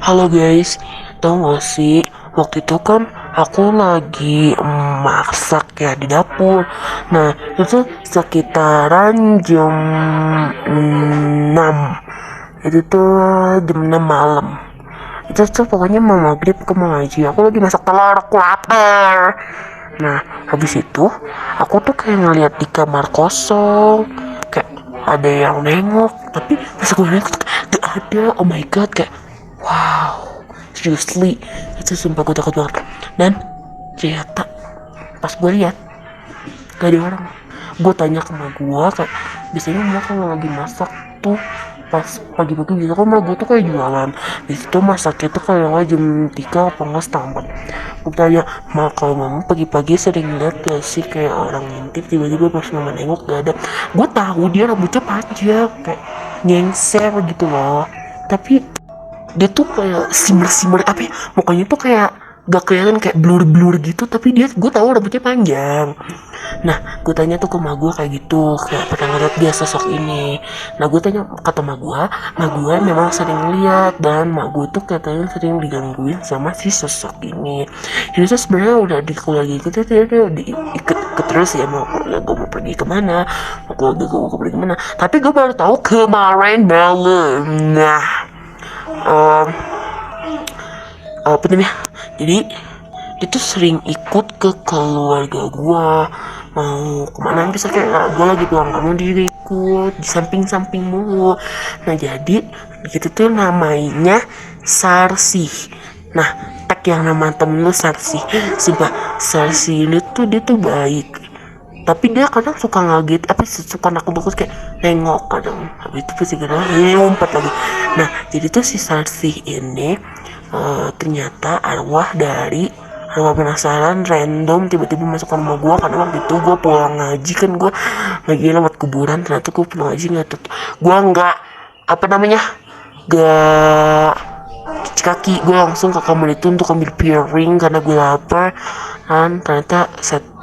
Halo guys, tau gak sih, waktu itu kan aku lagi masak ya di dapur. Nah, itu sekitaran jam 6. Itu tuh jam 6 malam. Itu tuh pokoknya mau maghrib ke mau ngaji. Aku lagi masak telur, aku lapar. Nah, habis itu aku tuh kayak ngeliat di kamar kosong, kayak ada yang nengok, tapi pas aku nengok gak ada. Oh my god, kayak wow, seriously, itu sumpah gue takut banget. Dan ternyata pas gue lihat gak ada orang. Gue tanya ke emak gue, kayak biasanya emak kalau lagi masak tuh pas pagi-pagi gitu kan, emak gue tuh kayak jualan di situ, masaknya tuh kayak nggak jam 3 apa nggak setengah 4. Gue tanya, mak kalau mama pagi-pagi sering lihat gak sih kayak orang ngintip, tiba-tiba pas mama nengok gak ada. Gue tahu dia rambutnya panjang kayak nyengser gitu loh, tapi dia tuh kayak simmer apa ya, mukanya tuh kayak gak kelihatan, kayak blur gitu, tapi dia, gue tahu rambutnya panjang. Nah, gue tanya tuh ke mak gue kayak gitu, kayak pernah ngeliat dia sosok ini. Nah, gue tanya, kata mak gue memang sering lihat, dan mak gue tuh katanya sering digangguin sama si sosok ini. Ini tuh sebenarnya udah di kuliah gitu, dia diikut terus ya, mau gue mau pergi kemana, mau keluarga gue mau pergi kemana. Tapi gue baru tahu kemarin malam. Nah, um, apa namanya, jadi dia tuh sering ikut ke keluarga gua, mau kemana bisa, kayak gua lagi pulang kamu dia ikut di samping mulu. Nah, jadi gitu tuh namanya Sarsi. Nah, tag yang nama temen lu Sarsi, sumpah Sarsi ini tuh dia tuh baik, tapi dia kadang suka ngaget, apa suka nakut kayak nengok kadang, habis itu pasti kadang ngumpet lagi. Nah, jadi tuh si Sarsi ini ternyata arwah penasaran random tiba-tiba masuk ke rumah gue, karena waktu itu gue pulang ngaji kan, gue lagi lewat kuburan, ternyata gue pulang ngaji nggak tuh, gue nggak apa namanya, gak cuci kaki, gue langsung ke kamar itu untuk ambil piring karena gue lapar. Dan ternyata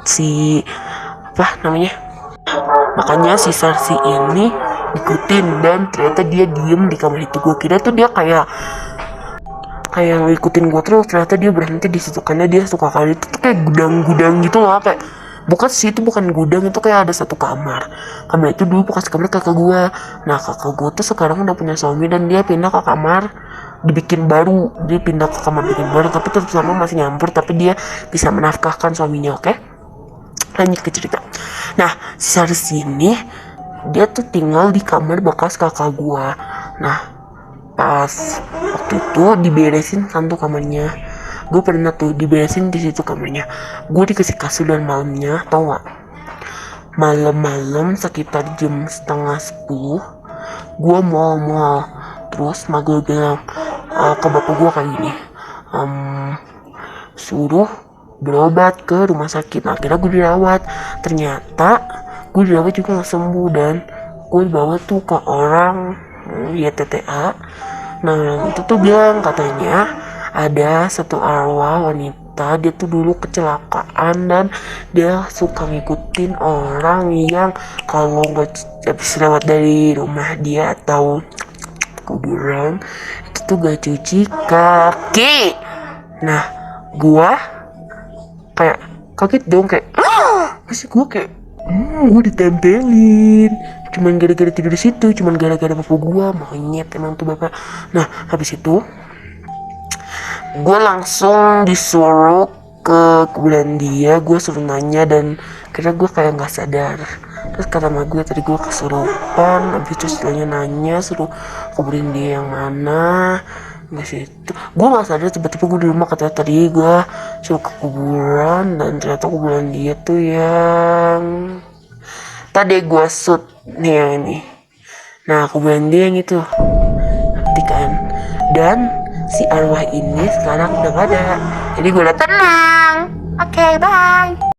si apa namanya, makanya si Sarsi ini ikutin, dan ternyata dia diem di kamar itu. Gue kira tuh dia kayak ngikutin gue terus, ternyata dia berhenti di situ karena dia suka kali itu tuh kayak gudang gitu loh, kayak bukan sih, itu bukan gudang, itu kayak ada satu kamar itu dulu bekas kamar kakak gue. Nah, kakak gue tuh sekarang udah punya suami dan dia pindah ke kamar dibikin baru, dia pindah ke kamar bikin baru, tapi tetap sama masih nyampur, tapi dia bisa menafkahkan suaminya. Oke, lanjut ke cerita. Nah, si Sarsi ini dia tuh tinggal di kamar bekas kakak gua. Nah, pas waktu itu diberesin satu kamarnya, gue pernah tuh diberesin di situ kamarnya. Gue dikasih kasur, dan malamnya tau gak, malam sekitar jam setengah 10 gue mau terus mak gue bilang ke bapak gue kayak gini, suruh berobat ke rumah sakit. Nah, akhirnya gue dirawat, ternyata gue dirawat juga gak sembuh, dan gue dibawa tuh ke orang YTTA. Nah, itu tuh bilang katanya ada satu arwah wanita, dia tuh dulu kecelakaan dan dia suka ngikutin orang yang kalau nggak habis lewat dari rumah dia atau kuburan itu tuh gak cuci kaki. Nah, gua kayak kaget dong, kayak masih gua kayak gue ditempelin cuman gara-gara tidur di situ, cuman gara-gara bapak gua monyet emang tuh bapak. Nah, habis itu gue langsung disuruh ke kuburan dia, gue suruh nanya, dan kira gue kayak nggak sadar. Terus kata sama gue tadi gue kesurupan, habis itu setelahnya nanya suruh kuburin dia yang mana. Di situ gue nggak sadar, tiba-tiba gue di rumah, katanya tadi gue suruh ke kuburan, dan ternyata kuburan dia tuh yang tadi gue shoot nih, yang ini. Nah, kuburan dia yang itu kan, dan si arwah ini sekarang udah gak ada, jadi gue udah tenang. Oke, bye.